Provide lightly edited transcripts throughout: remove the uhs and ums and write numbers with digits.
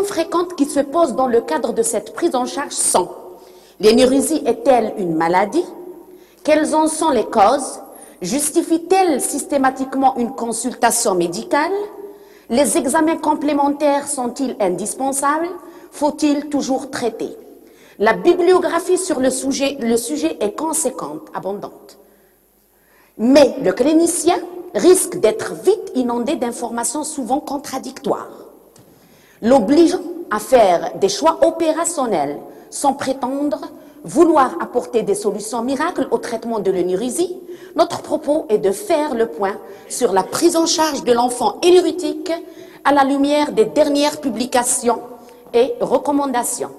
questions fréquentes qui se posent dans le cadre de cette prise en charge sont: l'énurésie est-elle une maladie? Quelles en sont les causes? Justifie-t-elle systématiquement une consultation médicale? Les examens complémentaires sont-ils indispensables? Faut-il toujours traiter? La bibliographie sur le sujet est conséquente, abondante. Mais le clinicien risque d'être vite inondé d'informations souvent contradictoires, l'obligeant à faire des choix opérationnels sans prétendre vouloir apporter des solutions miracles au traitement de l'énurésie. Notre propos est de faire le point sur la prise en charge de l'enfant énurétique à la lumière des dernières publications et recommandations.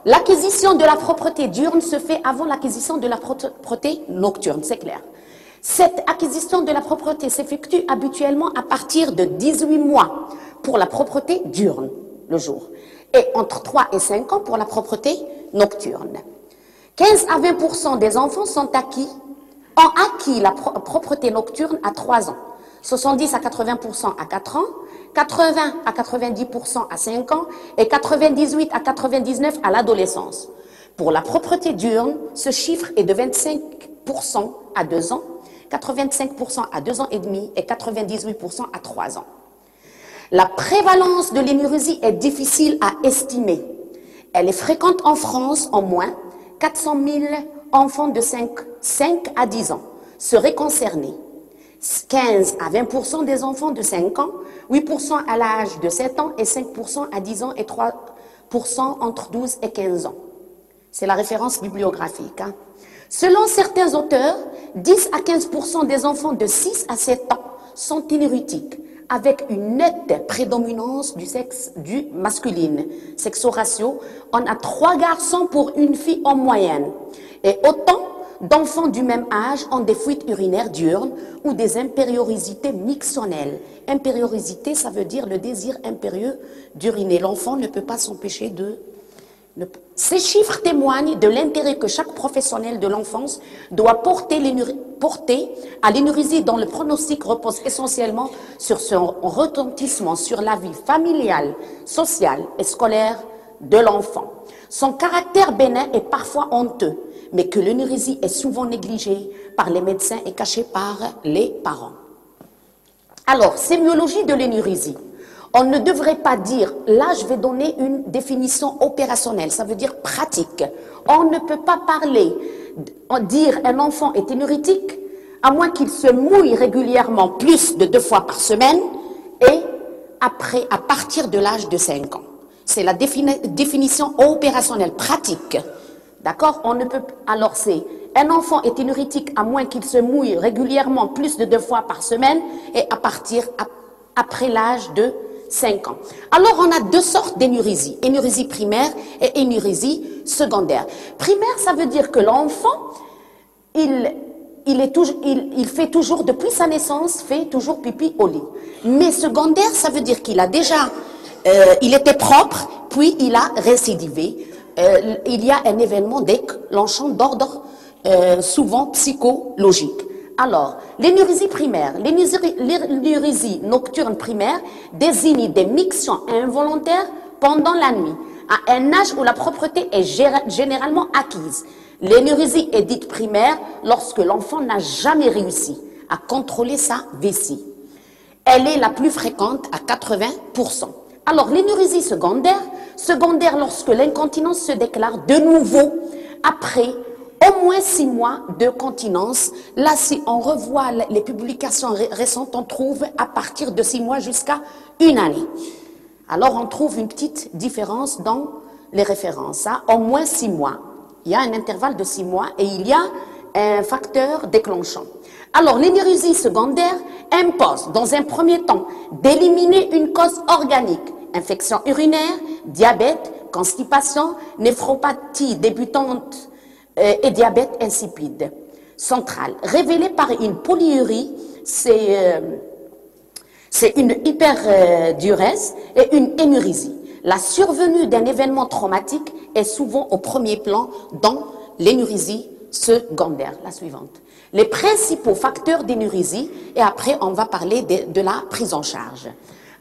L'acquisition de la propreté diurne se fait avant l'acquisition de la propreté nocturne, c'est clair. Cette acquisition de la propreté s'effectue habituellement à partir de 18 mois pour la propreté diurne, le jour, et entre 3 et 5 ans pour la propreté nocturne. 15 à 20% des enfants ont acquis la propreté nocturne à 3 ans, 70 à 80% à 4 ans, 80 à 90% à 5 ans et 98 à 99% à l'adolescence. Pour la propreté diurne, ce chiffre est de 25% à 2 ans, 85% à 2 ans et demi et 98% à 3 ans. La prévalence de l'énurésie est difficile à estimer. Elle est fréquente en France, en moins 400 000 enfants de 5 à 10 ans seraient concernés. 15 à 20% des enfants de 5 ans, 8% à l'âge de 7 ans et 5% à 10 ans et 3% entre 12 et 15 ans. C'est la référence bibliographique. Selon certains auteurs, 10 à 15% des enfants de 6 à 7 ans sont énurétiques, avec une nette prédominance du sexe masculin. Sexo-ratio, on a 3 garçons pour une fille en moyenne. Et autant d'enfants du même âge ont des fuites urinaires diurnes ou des impériorisités mictionnelles. Impériorité, ça veut dire le désir impérieux d'uriner. L'enfant ne peut pas s'empêcher de... Ces chiffres témoignent de l'intérêt que chaque professionnel de l'enfance doit porter à l'énurésie, dont le pronostic repose essentiellement sur son retentissement sur la vie familiale, sociale et scolaire de l'enfant. Son caractère bénin est parfois honteux, mais que l'énurésie est souvent négligée par les médecins et cachée par les parents. Alors, sémiologie de l'énurésie. On ne devrait pas dire, là je vais donner une définition opérationnelle, ça veut dire pratique. On ne peut pas dire un enfant est énurétique, à moins qu'il se mouille régulièrement plus de 2 fois par semaine et à partir de l'âge de 5 ans. C'est la définition opérationnelle, pratique. D'accord? On ne peut, alors c'est, un enfant est énurétique à moins qu'il se mouille régulièrement plus de 2 fois par semaine et après l'âge de 5 ans. Alors, on a 2 sortes d'énurésie. Énurésie primaire et énurésie secondaire. Primaire, ça veut dire que l'enfant, il fait toujours, depuis sa naissance, fait toujours pipi au lit. Mais secondaire, ça veut dire qu'il a déjà, il était propre, puis il a récidivé. Il y a un événement déclenchant d'ordre souvent psychologique. Alors, l'énurésie primaire, l'énurésie nocturne primaire désigne des mictions involontaires pendant la nuit, à un âge où la propreté est généralement acquise. L'énurésie est dite primaire lorsque l'enfant n'a jamais réussi à contrôler sa vessie. Elle est la plus fréquente à 80%. Alors, l'énurésie secondaire lorsque l'incontinence se déclare de nouveau après au moins 6 mois de continence. Là, si on revoit les publications récentes, on trouve à partir de 6 mois jusqu'à 1 année. Alors, on trouve une petite différence dans les références. Au moins 6 mois. Il y a un intervalle de 6 mois et il y a un facteur déclenchant. Alors, l'énurésie secondaire impose, dans un premier temps, d'éliminer une cause organique. Infection urinaire, diabète, constipation, néphropathie débutante, et diabète insipide central. Révélé par une polyurie, c'est une hyperdurèse et une énurésie. La survenue d'un événement traumatique est souvent au premier plan dans l'énurésie secondaire. La suivante. Les principaux facteurs d'énurésie, et après on va parler de la prise en charge.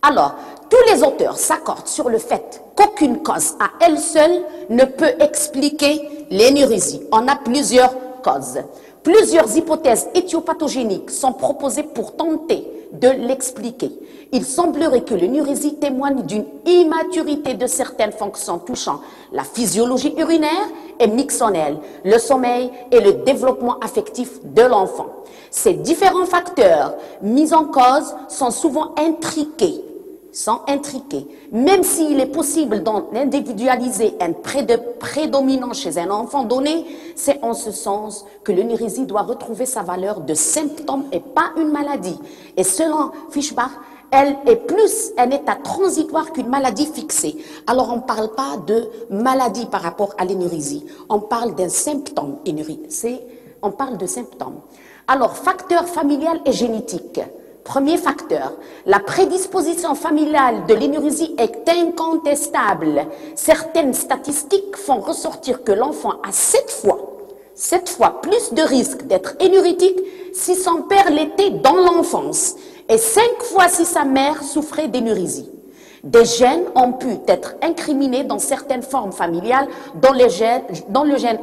Alors, tous les auteurs s'accordent sur le fait qu'aucune cause à elle seule ne peut expliquer l'énurésie. On a plusieurs causes. Plusieurs hypothèses éthiopathogéniques sont proposées pour tenter de l'expliquer. Il semblerait que l'énurésie témoigne d'une immaturité de certaines fonctions touchant la physiologie urinaire et mixonnelle, le sommeil et le développement affectif de l'enfant. Ces différents facteurs mis en cause sont souvent intriqués, même s'il est possible d'en individualiser un prédominant chez un enfant donné, c'est en ce sens que l'énurésie doit retrouver sa valeur de symptôme et pas une maladie. Et selon Fischbach, elle est plus un état transitoire qu'une maladie fixée. Alors on ne parle pas de maladie par rapport à l'énurésie, on parle d'un symptôme énurésie, on parle de symptômes. Alors, facteur familial et génétique. Premier facteur, la prédisposition familiale de l'énurésie est incontestable. Certaines statistiques font ressortir que l'enfant a 7 fois plus de risque d'être énurétique si son père l'était dans l'enfance et 5 fois si sa mère souffrait d'énurésie. Des gènes ont pu être incriminés dans certaines formes familiales, dont le gène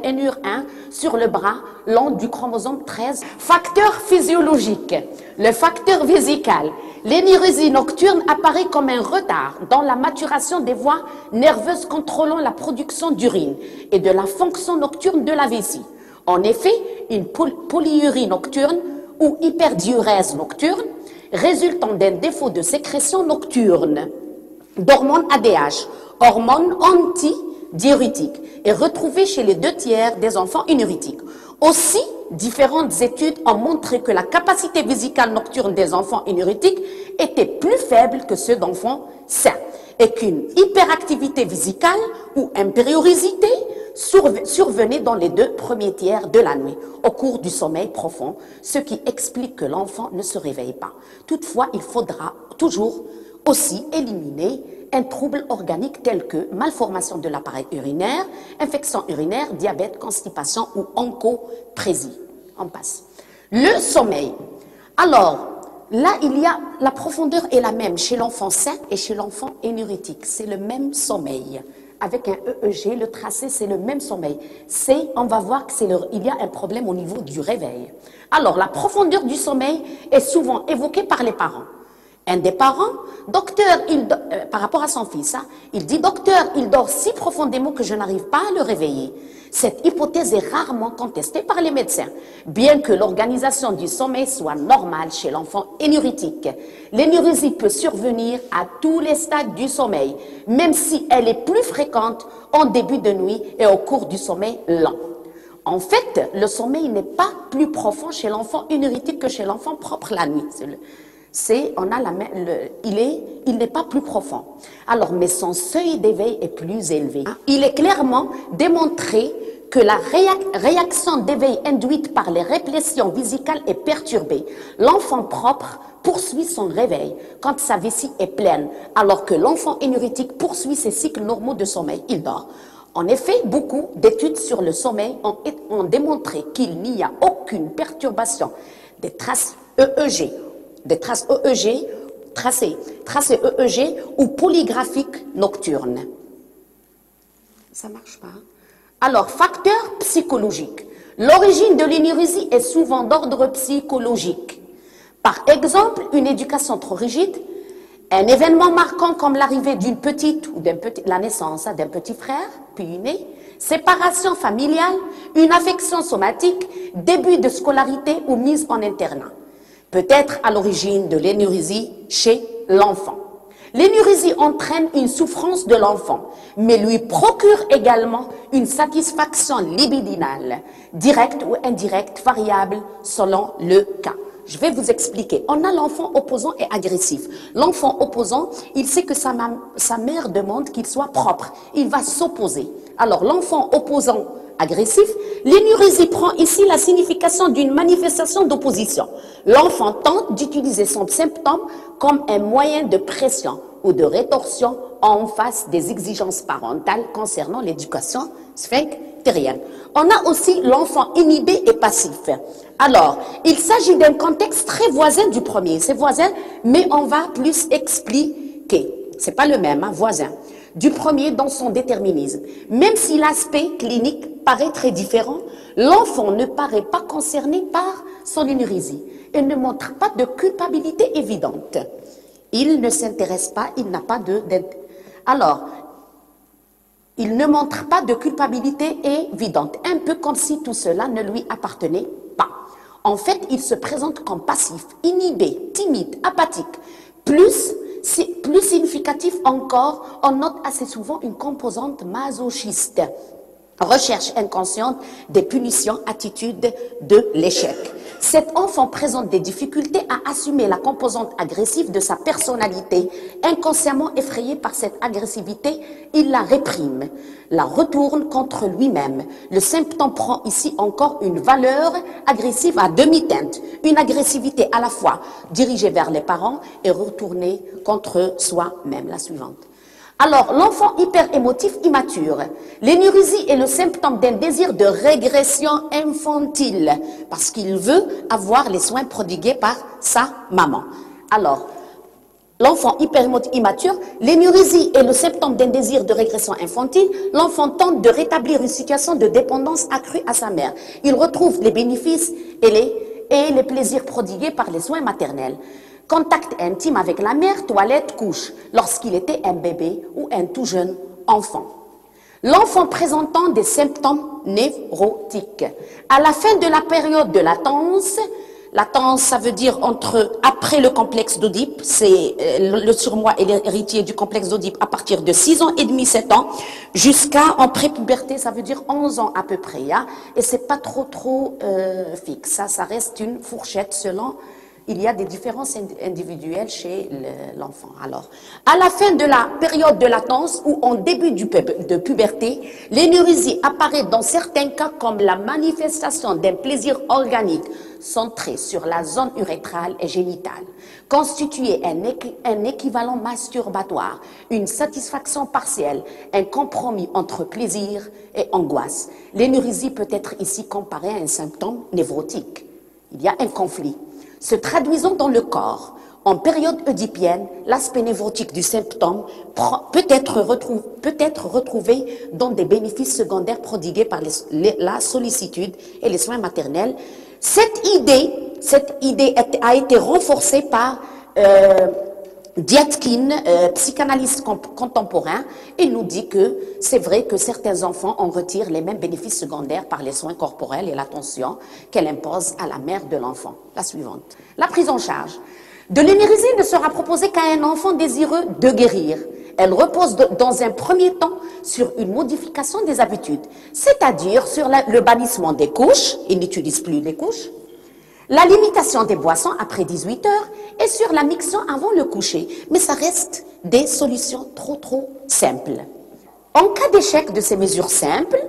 ENUR1 sur le bras long du chromosome 13. Facteur physiologique, le facteur vésical. L'énurésie nocturne apparaît comme un retard dans la maturation des voies nerveuses contrôlant la production d'urine et de la fonction nocturne de la vessie. En effet, une polyurie nocturne ou hyperdiurèse nocturne résultant d'un défaut de sécrétion nocturne d'hormones ADH, hormones antidiurétiques, est retrouvée chez les 2/3 des enfants énurétiques. Aussi, différentes études ont montré que la capacité vésicale nocturne des enfants énurétiques était plus faible que ceux d'enfants sains et qu'une hyperactivité vésicale ou impérioricité survenait dans les 2 premiers tiers de la nuit, au cours du sommeil profond, ce qui explique que l'enfant ne se réveille pas. Toutefois, il faudra toujours aussi éliminer un trouble organique tel que malformation de l'appareil urinaire, infection urinaire, diabète, constipation ou oncoprésie. On passe. Le sommeil. Alors, là, la profondeur est la même chez l'enfant sain et chez l'enfant énurétique. C'est le même sommeil. Avec un EEG, le tracé, c'est le même sommeil. On va voir qu'il y a un problème au niveau du réveil. Alors, la profondeur du sommeil est souvent évoquée par les parents. Un des parents, docteur, par rapport à son fils, il dit, docteur, il dort si profondément que je n'arrive pas à le réveiller. Cette hypothèse est rarement contestée par les médecins, bien que l'organisation du sommeil soit normale chez l'enfant énurétique. L'énurésie peut survenir à tous les stades du sommeil, même si elle est plus fréquente en début de nuit et au cours du sommeil lent. En fait, le sommeil n'est pas plus profond chez l'enfant énurétique que chez l'enfant propre la nuit. Il n'est pas plus profond. Alors, mais son seuil d'éveil est plus élevé. Il est clairement démontré que la réaction d'éveil induite par les réplétions vésicales est perturbée. L'enfant propre poursuit son réveil quand sa vessie est pleine, alors que l'enfant énurétique poursuit ses cycles normaux de sommeil. Il dort. En effet, beaucoup d'études sur le sommeil ont démontré qu'il n'y a aucune perturbation des traces EEG, tracés EEG ou polygraphiques nocturnes. Ça marche pas. Alors, facteur psychologique. L'origine de l'énurésie est souvent d'ordre psychologique. Par exemple, une éducation trop rigide, un événement marquant comme l'arrivée d'une petite ou la naissance d'un petit frère, puis né, séparation familiale, une affection somatique, début de scolarité ou mise en internat. Peut être à l'origine de l'énurésie chez l'enfant. L'énurésie entraîne une souffrance de l'enfant, mais lui procure également une satisfaction libidinale, directe ou indirecte, variable selon le cas. Je vais vous expliquer. On a l'enfant opposant et agressif. L'enfant opposant, il sait que sa mère demande qu'il soit propre. Il va s'opposer. Alors, l'enfant opposant agressif, l'énurésie prend ici la signification d'une manifestation d'opposition. L'enfant tente d'utiliser son symptôme comme un moyen de pression ou de rétorsion en face des exigences parentales concernant l'éducation sphinctérienne. On a aussi l'enfant inhibé et passif. Alors, il s'agit d'un contexte très voisin du premier. C'est voisin, mais on va plus expliquer c'est pas le même, hein, voisin, du premier dans son déterminisme. Même si l'aspect clinique paraît très différent, l'enfant ne paraît pas concerné par son énurésie et ne montre pas de culpabilité évidente. Il ne s'intéresse pas, il n'a pas de... Alors, il ne montre pas de culpabilité évidente, un peu comme si tout cela ne lui appartenait pas. En fait, il se présente comme passif, inhibé, timide, apathique. Plus significatif encore, on note assez souvent une composante masochiste. Recherche inconsciente des punitions, attitude de l'échec. Cet enfant présente des difficultés à assumer la composante agressive de sa personnalité. Inconsciemment effrayé par cette agressivité, il la réprime, la retourne contre lui-même. Le symptôme prend ici encore une valeur agressive à demi-teinte, une agressivité à la fois dirigée vers les parents et retournée contre soi-même. La suivante. Alors, l'enfant hyper-émotif immature, l'énurésie est le symptôme d'un désir de régression infantile parce qu'il veut avoir les soins prodigués par sa maman. Alors, l'enfant hyper-émotif immature, l'énurésie est le symptôme d'un désir de régression infantile. L'enfant tente de rétablir une situation de dépendance accrue à sa mère. Il retrouve les bénéfices et les plaisirs prodigués par les soins maternels. Contact intime avec la mère, toilette, couche, lorsqu'il était un bébé ou un tout jeune enfant. L'enfant présentant des symptômes névrotiques. À la fin de la période de latence, ça veut dire après le complexe d'Oedipe, c'est le surmoi et l'héritier du complexe d'Oedipe à partir de 6 ans et demi, 7 ans, jusqu'à en prépuberté, ça veut dire 11 ans à peu près, hein, et c'est pas trop fixe, ça reste une fourchette selon. Il y a des différences individuelles chez l'enfant. Alors, à la fin de la période de latence ou en début de puberté, l'énurésie apparaît dans certains cas comme la manifestation d'un plaisir organique centré sur la zone urétrale et génitale, constitué un équivalent masturbatoire, une satisfaction partielle, un compromis entre plaisir et angoisse. L'énurésie peut être ici comparée à un symptôme névrotique. Il y a un conflit. Se traduisant dans le corps, en période oedipienne, l'aspect névrotique du symptôme peut être retrouvé dans des bénéfices secondaires prodigués par la sollicitude et les soins maternels. Cette idée a été renforcée par Diatkin, psychanalyste contemporain, et nous dit que c'est vrai que certains enfants en retirent les mêmes bénéfices secondaires par les soins corporels et l'attention qu'elle impose à la mère de l'enfant. La suivante. La prise en charge. De l'énurésie ne sera proposée qu'à un enfant désireux de guérir. Elle repose dans un premier temps sur une modification des habitudes, c'est-à-dire sur le bannissement des couches, il n'utilise plus les couches, la limitation des boissons après 18 heures et sur la miction avant le coucher. Mais ça reste des solutions trop simples. En cas d'échec de ces mesures simples,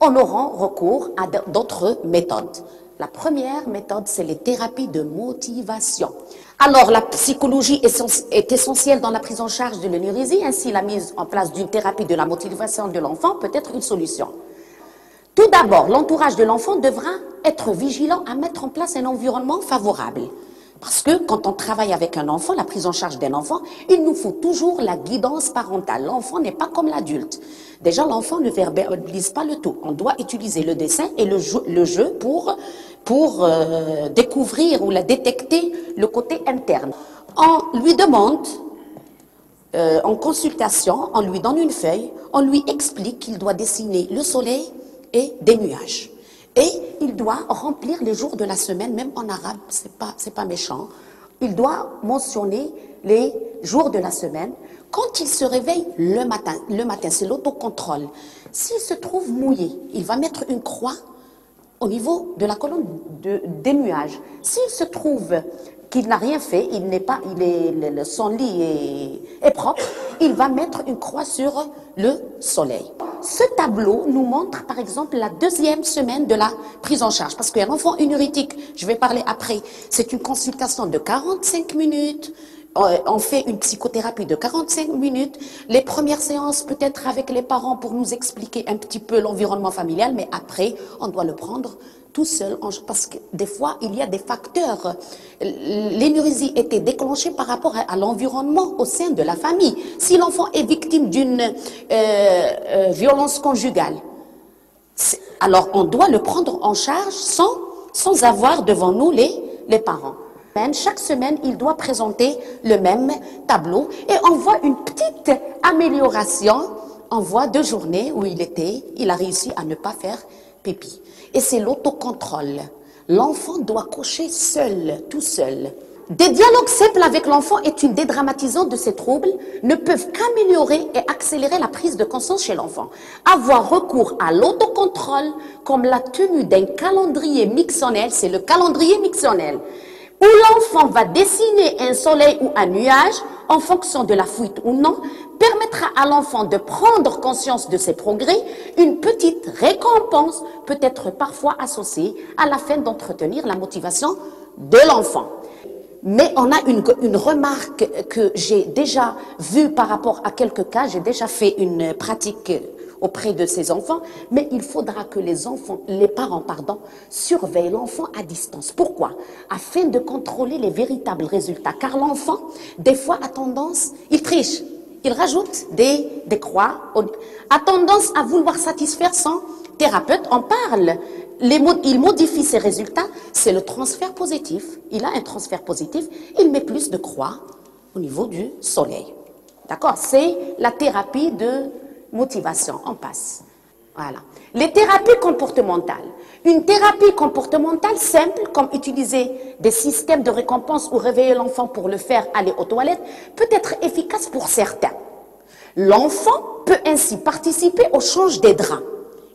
on aura recours à d'autres méthodes. La première méthode, c'est les thérapies de motivation. Alors, la psychologie est essentielle dans la prise en charge de l'énurésie. Ainsi, la mise en place d'une thérapie de la motivation de l'enfant peut être une solution. Tout d'abord, l'entourage de l'enfant devra être vigilant à mettre en place un environnement favorable. Parce que quand on travaille avec un enfant, la prise en charge d'un enfant, il nous faut toujours la guidance parentale. L'enfant n'est pas comme l'adulte. Déjà, l'enfant ne verbalise pas le tout. On doit utiliser le dessin et le jeu pour découvrir ou détecter le côté interne. On lui demande, en consultation, on lui donne une feuille, on lui explique qu'il doit dessiner le soleil et des nuages. Et il doit remplir les jours de la semaine, même en arabe, c'est pas méchant. Il doit mentionner les jours de la semaine. Quand il se réveille le matin, c'est l'autocontrôle. S'il se trouve mouillé, il va mettre une croix au niveau de la colonne des nuages. S'il se trouve qu'il n'a rien fait, son lit est propre, il va mettre une croix sur le soleil. Ce tableau nous montre par exemple la deuxième semaine de la prise en charge. Parce qu'un enfant énurétique, je vais parler après, c'est une consultation de 45 minutes, On fait une psychothérapie de 45 minutes, les premières séances peut-être avec les parents pour nous expliquer un petit peu l'environnement familial, mais après, on doit le prendre tout seul, parce que des fois, il y a des facteurs. L'énurésie était déclenchée par rapport à l'environnement au sein de la famille. Si l'enfant est victime d'une violence conjugale, alors on doit le prendre en charge sans avoir devant nous les parents. Chaque semaine, il doit présenter le même tableau et on voit une petite amélioration. On voit 2 journées où il a réussi à ne pas faire pipi. Et c'est l'autocontrôle. L'enfant doit cocher seul, tout seul. Des dialogues simples avec l'enfant et une dédramatisation de ces troubles ne peuvent qu'améliorer et accélérer la prise de conscience chez l'enfant. Avoir recours à l'autocontrôle comme la tenue d'un calendrier mixonnel, c'est le calendrier mixonnel, où l'enfant va dessiner un soleil ou un nuage en fonction de la fuite ou non, permettra à l'enfant de prendre conscience de ses progrès. Une petite récompense peut être parfois associée à la fin d'entretenir la motivation de l'enfant. Mais on a une remarque que j'ai déjà vue par rapport à quelques cas. J'ai déjà fait une pratique auprès de ces enfants, mais il faudra que les parents, surveillent l'enfant à distance. Pourquoi? Afin de contrôler les véritables résultats. Car l'enfant, des fois, a tendance, il triche, il rajoute des croix, a tendance à vouloir satisfaire son thérapeute. On parle, il modifie ses résultats, c'est le transfert positif. Il a un transfert positif, il met plus de croix au niveau du soleil. D'accord? C'est la thérapie de motivation, on passe. Voilà. Les thérapies comportementales. Une thérapie comportementale simple, comme utiliser des systèmes de récompense ou réveiller l'enfant pour le faire aller aux toilettes, peut être efficace pour certains. L'enfant peut ainsi participer au change des draps.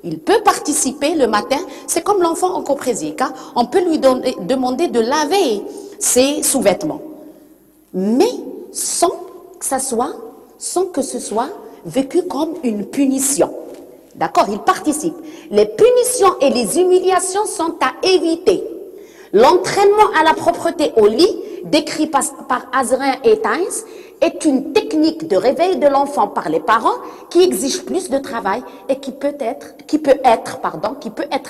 Il peut participer le matin, c'est comme l'enfant en coprésique, hein? On peut lui demander de laver ses sous-vêtements, mais sans que ce soit vécu comme une punition. D'accord? Il participe. Les punitions et les humiliations sont à éviter. L'entraînement à la propreté au lit, décrit par Azrin et Tynes, est une technique de réveil de l'enfant par les parents qui exige plus de travail et qui peut être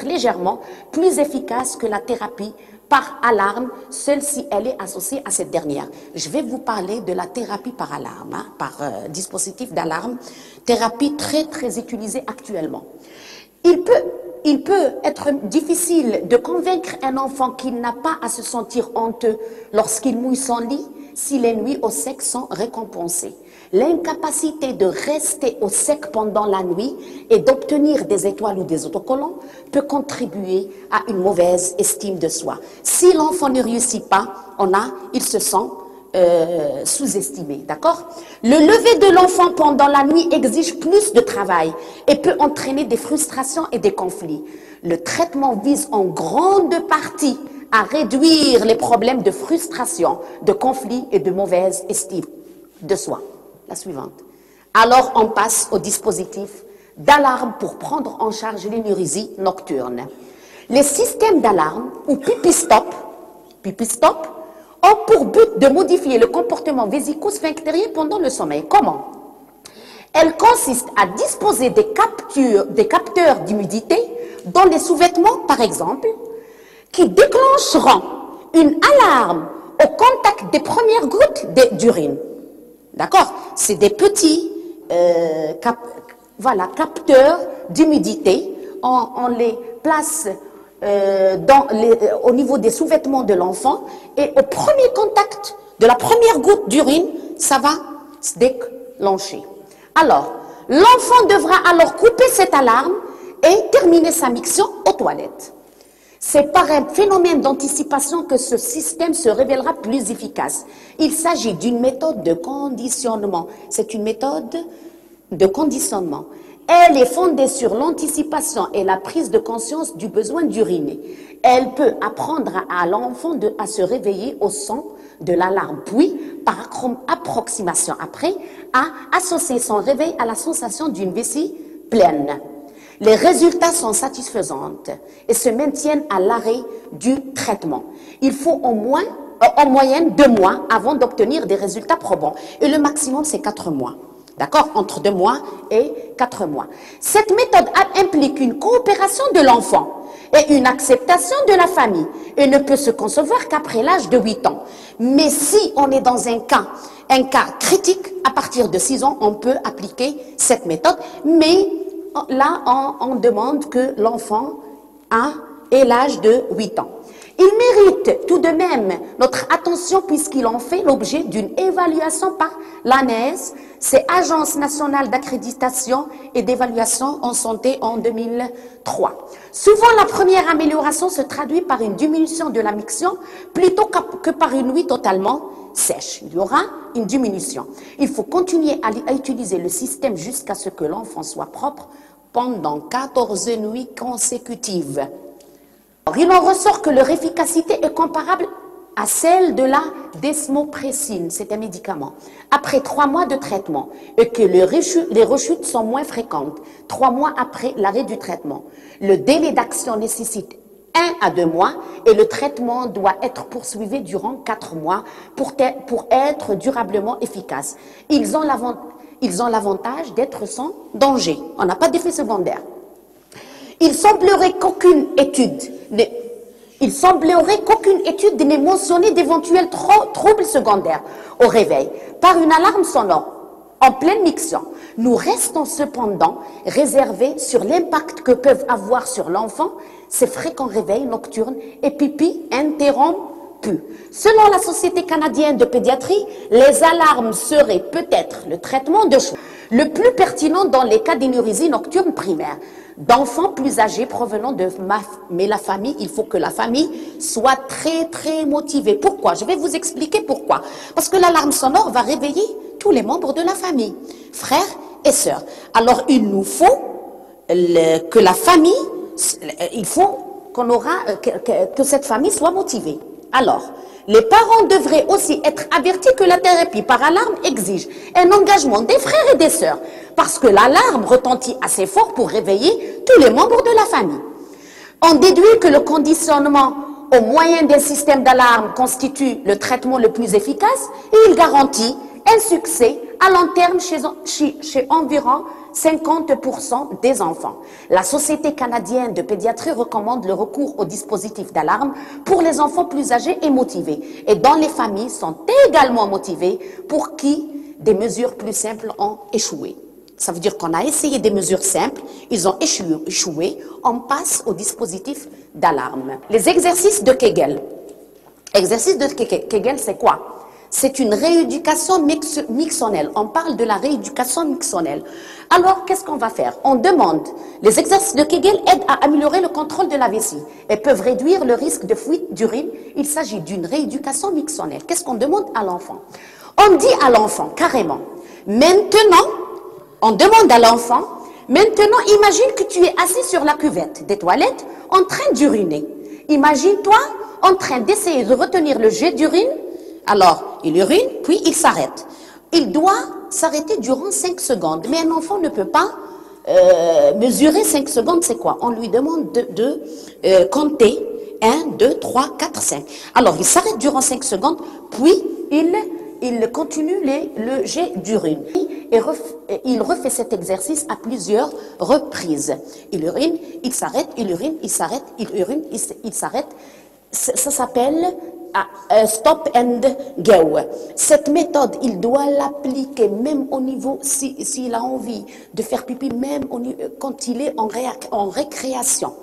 légèrement plus efficace que la thérapie par alarme, seule si elle est associée à cette dernière. Je vais vous parler de la thérapie par alarme, hein, par dispositif d'alarme, thérapie très très utilisée actuellement. Il peut être difficile de convaincre un enfant qu'il n'a pas à se sentir honteux lorsqu'il mouille son lit si les nuits au sec sont récompensées. L'incapacité de rester au sec pendant la nuit et d'obtenir des étoiles ou des autocollants peut contribuer à une mauvaise estime de soi. Si l'enfant ne réussit pas, il se sent sous-estimé, d'accord? Le lever de l'enfant pendant la nuit exige plus de travail et peut entraîner des frustrations et des conflits. Le traitement vise en grande partie à réduire les problèmes de frustration, de conflits et de mauvaise estime de soi. La suivante. Alors, on passe au dispositif d'alarme pour prendre en charge l'énurésie nocturne. Les systèmes d'alarme ou pipi-stop ont pour but de modifier le comportement vésico-sphinctérien pendant le sommeil. Comment? Elles consistent à disposer des capteurs d'humidité dans les sous-vêtements, par exemple, qui déclencheront une alarme au contact des premières gouttes d'urine. D'accord? C'est des petits capteurs d'humidité. On les place au niveau des sous-vêtements de l'enfant et au premier contact de la première goutte d'urine, ça va se déclencher. Alors, l'enfant devra alors couper cette alarme et terminer sa mission aux toilettes. C'est par un phénomène d'anticipation que ce système se révélera plus efficace. Il s'agit d'une méthode de conditionnement. C'est une méthode de conditionnement. Elle est fondée sur l'anticipation et la prise de conscience du besoin d'uriner. Elle peut apprendre à l'enfant à se réveiller au son de l'alarme, puis, par approximation après, à associer son réveil à la sensation d'une vessie pleine. Les résultats sont satisfaisants et se maintiennent à l'arrêt du traitement. Il faut au moins en moyenne 2 mois avant d'obtenir des résultats probants. Et le maximum, c'est 4 mois. D'accord? Entre 2 mois et 4 mois. Cette méthode implique une coopération de l'enfant et une acceptation de la famille et ne peut se concevoir qu'après l'âge de 8 ans. Mais si on est dans un cas critique, à partir de 6 ans, on peut appliquer cette méthode. Mais là, on demande que l'enfant ait l'âge de 8 ans. Il mérite tout de même notre attention puisqu'il en fait l'objet d'une évaluation par l'ANES, c'est Agence nationale d'accréditation et d'évaluation en santé en 2003. Souvent, la première amélioration se traduit par une diminution de la miction plutôt que par une nuit totalement sèche. Il y aura une diminution. Il faut continuer à utiliser le système jusqu'à ce que l'enfant soit propre pendant 14 nuits consécutives. Il en ressort que leur efficacité est comparable à celle de la desmopressine, c'est un médicament, après 3 mois de traitement, et que les rechutes sont moins fréquentes 3 mois après l'arrêt du traitement. Le délai d'action nécessite 1 à 2 mois et le traitement doit être poursuivi durant 4 mois pour être durablement efficace. Ils ont l'avantage d'être sans danger. On n'a pas d'effet secondaire. Il semblerait qu'aucune étude n'ait mentionné d'éventuels troubles secondaires au réveil par une alarme sonore en pleine miction. Nous restons cependant réservés sur l'impact que peuvent avoir sur l'enfant ces fréquents réveils nocturnes et pipi interrompus. Selon la Société canadienne de pédiatrie, les alarmes seraient peut-être le traitement de choix le plus pertinent dans les cas d'énurésie nocturne primaire d'enfants plus âgés provenant de mais la famille, il faut que la famille soit très motivée. Pourquoi? Je vais vous expliquer pourquoi. Parce que l'alarme sonore va réveiller tous les membres de la famille, frères et sœurs. Alors il nous faut que la famille, il faut que cette famille soit motivée. Alors, les parents devraient aussi être avertis que la thérapie par alarme exige un engagement des frères et des sœurs, parce que l'alarme retentit assez fort pour réveiller tous les membres de la famille. On déduit que le conditionnement au moyen d'un système d'alarme constitue le traitement le plus efficace et il garantit un succès à long terme chez environ 50% des enfants. La Société canadienne de pédiatrie recommande le recours au dispositif d'alarme pour les enfants plus âgés et motivés et dont les familles sont également motivées pour qui des mesures plus simples ont échoué. Ça veut dire qu'on a essayé des mesures simples, ils ont échoué, on passe au dispositif d'alarme. Les exercices de Kegel. Exercice de Kegel, c'est quoi? C'est une rééducation mixonnelle. On parle de la rééducation mixonnelle. Alors, qu'est-ce qu'on va faire? On demande, les exercices de Kegel aident à améliorer le contrôle de la vessie et peuvent réduire le risque de fuite d'urine. Il s'agit d'une rééducation mixonnelle. Qu'est-ce qu'on demande à l'enfant? On dit à l'enfant, carrément, maintenant, on demande à l'enfant, maintenant, imagine que tu es assis sur la cuvette des toilettes en train d'uriner. Imagine-toi en train d'essayer de retenir le jet d'urine. Alors, il urine, puis il s'arrête. Il doit s'arrêter durant 5 secondes. Mais un enfant ne peut pas mesurer 5 secondes, c'est quoi? On lui demande de compter 1, 2, 3, 4, 5. Alors, il s'arrête durant 5 secondes, puis il continue le jet d'urine. Et il refait cet exercice à plusieurs reprises. Il urine, il s'arrête, il urine, il s'arrête, il urine, il s'arrête. Ça s'appelle stop and go. Cette méthode, il doit l'appliquer même au niveau, s'il a envie de faire pipi, même quand il est en récréation.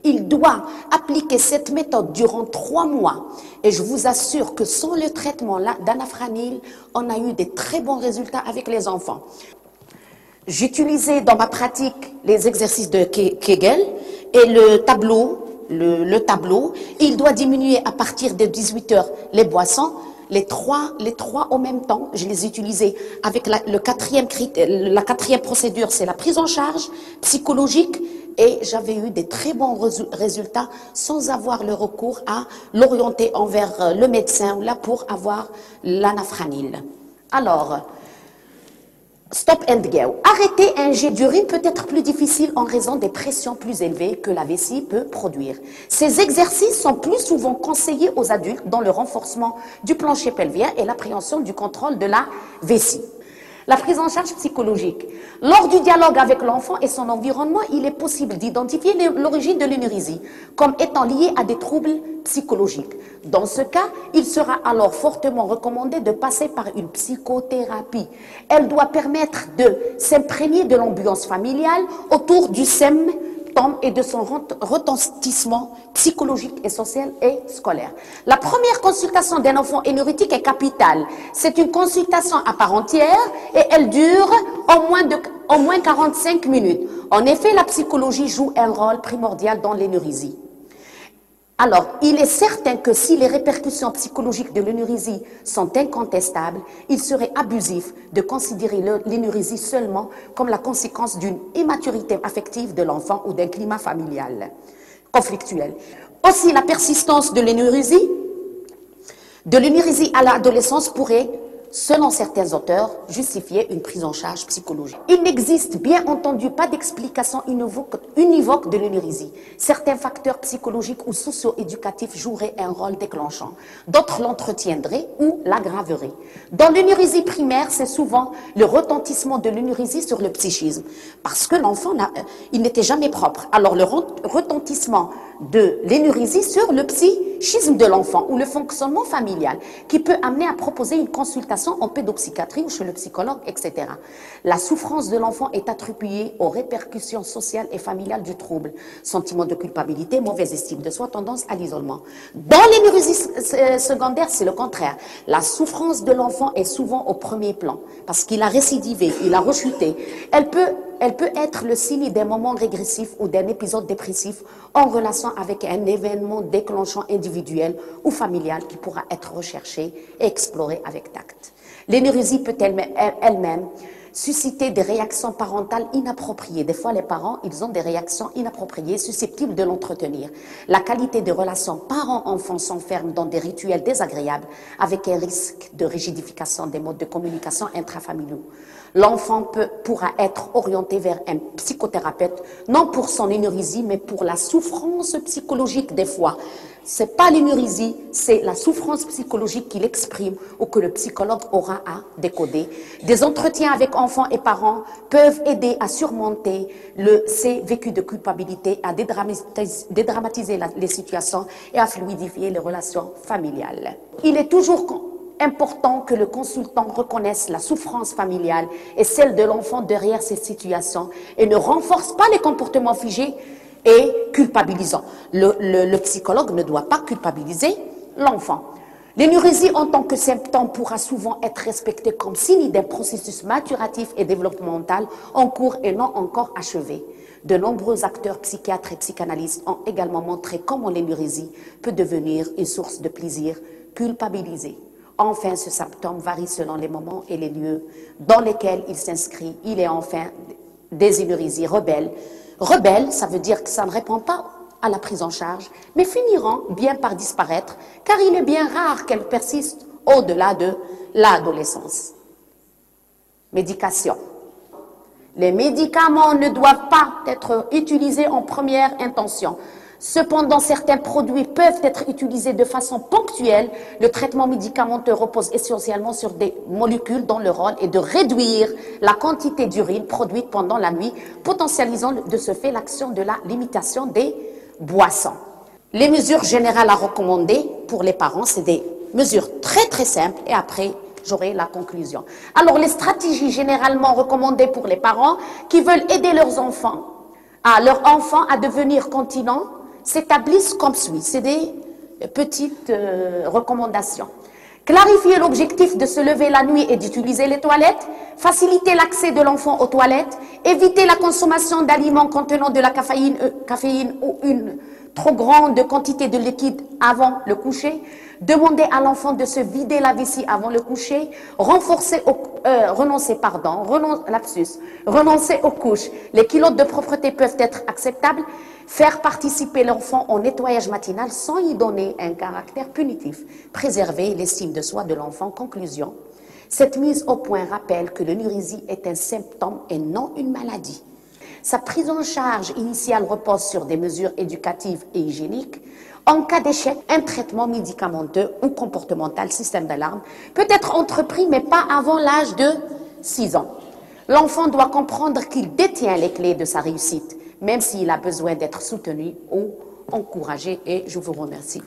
Il doit appliquer cette méthode durant 3 mois. Et je vous assure que sans le traitement d'anafranil, on a eu des très bons résultats avec les enfants. J'utilisais dans ma pratique les exercices de Kegel et le tableau. Le tableau, il doit diminuer à partir de 18 heures les boissons, les trois en même temps. Je les utilisais avec la quatrième procédure, c'est la prise en charge psychologique et j'avais eu des très bons résultats sans avoir le recours à l'orienter envers le médecin là pour avoir l'anafranil. Alors, Stop and go. Arrêter un jet d'urine peut être plus difficile en raison des pressions plus élevées que la vessie peut produire. Ces exercices sont plus souvent conseillés aux adultes dans le renforcement du plancher pelvien et l'appréhension du contrôle de la vessie. La prise en charge psychologique. Lors du dialogue avec l'enfant et son environnement, il est possible d'identifier l'origine de l'énurésie comme étant liée à des troubles psychologiques. Dans ce cas, il sera alors fortement recommandé de passer par une psychothérapie. Elle doit permettre de s'imprégner de l'ambiance familiale autour du symptôme et de son retentissement psychologique et social et scolaire. La première consultation d'un enfant énurétique est capitale. C'est une consultation à part entière et elle dure au moins 45 minutes. En effet, la psychologie joue un rôle primordial dans l'énurésie. Alors, il est certain que si les répercussions psychologiques de l'énurésie sont incontestables, il serait abusif de considérer l'énurésie seulement comme la conséquence d'une immaturité affective de l'enfant ou d'un climat familial conflictuel. Aussi, la persistance de l'énurésie à l'adolescence pourrait, selon certains auteurs, justifier une prise en charge psychologique. Il n'existe bien entendu pas d'explication univoque de l'énurésie. Certains facteurs psychologiques ou socio-éducatifs joueraient un rôle déclenchant. D'autres l'entretiendraient ou l'aggraveraient. Dans l'énurésie primaire, c'est souvent le retentissement de l'énurésie sur le psychisme. Parce que l'enfant, il n'était jamais propre. Alors le retentissement de l'énurésie sur le psychisme de l'enfant ou le fonctionnement familial qui peut amener à proposer une consultation en pédopsychiatrie ou chez le psychologue, etc. La souffrance de l'enfant est attribuée aux répercussions sociales et familiales du trouble. Sentiment de culpabilité, mauvaise estime de soi, tendance à l'isolement. Dans l'énurésie secondaire, c'est le contraire. La souffrance de l'enfant est souvent au premier plan parce qu'il a récidivé, il a rechuté. Elle peut être le signe d'un moment régressif ou d'un épisode dépressif en relation avec un événement déclenchant individuel ou familial qui pourra être recherché et exploré avec tact. L'énurésie peut elle-même susciter des réactions parentales inappropriées. Des fois, les parents, ils ont des réactions inappropriées susceptibles de l'entretenir. La qualité des relations parents-enfants s'enferme dans des rituels désagréables avec un risque de rigidification des modes de communication intrafamiliaux. L'enfant pourra être orienté vers un psychothérapeute, non pour son énurésie, mais pour la souffrance psychologique des fois. C'est pas l'énurésie, c'est la souffrance psychologique qu'il exprime ou que le psychologue aura à décoder. Des entretiens avec enfants et parents peuvent aider à surmonter ces vécus de culpabilité, à dédramatiser les situations et à fluidifier les relations familiales. Il est toujours important que le consultant reconnaisse la souffrance familiale et celle de l'enfant derrière ces situations et ne renforce pas les comportements figés et culpabilisants. Le psychologue ne doit pas culpabiliser l'enfant. L'énurésie en tant que symptôme pourra souvent être respectée comme signe d'un processus maturatif et développemental en cours et non encore achevé. De nombreux acteurs psychiatres et psychanalystes ont également montré comment l'énurésie peut devenir une source de plaisir culpabilisé. Enfin, ce symptôme varie selon les moments et les lieux dans lesquels il s'inscrit. Il est enfin des énurésies rebelles. Rebelles, ça veut dire que ça ne répond pas à la prise en charge, mais finiront bien par disparaître, car il est bien rare qu'elles persistent au-delà de l'adolescence. Médication. Les médicaments ne doivent pas être utilisés en première intention. Cependant, certains produits peuvent être utilisés de façon ponctuelle. Le traitement médicamenteux repose essentiellement sur des molécules dont le rôle est de réduire la quantité d'urine produite pendant la nuit, potentialisant de ce fait l'action de la limitation des boissons. Les mesures générales à recommander pour les parents, c'est des mesures très très simples et après, j'aurai la conclusion. Alors, les stratégies généralement recommandées pour les parents qui veulent aider leurs enfants à devenir continents s'établissent comme suit. C'est des petites recommandations. Clarifier l'objectif de se lever la nuit et d'utiliser les toilettes, faciliter l'accès de l'enfant aux toilettes, éviter la consommation d'aliments contenant de la caféine ou une trop grande quantité de liquide avant le coucher, demander à l'enfant de se vider la vessie avant le coucher, renoncer aux couches. Les culottes de propreté peuvent être acceptables, faire participer l'enfant au nettoyage matinal sans y donner un caractère punitif, préserver l'estime de soi de l'enfant. Conclusion. Cette mise au point rappelle que l'énurésie est un symptôme et non une maladie. Sa prise en charge initiale repose sur des mesures éducatives et hygiéniques. En cas d'échec, un traitement médicamenteux ou comportemental, système d'alarme, peut être entrepris, mais pas avant l'âge de 6 ans. L'enfant doit comprendre qu'il détient les clés de sa réussite, même s'il a besoin d'être soutenu ou encouragé. Et je vous remercie.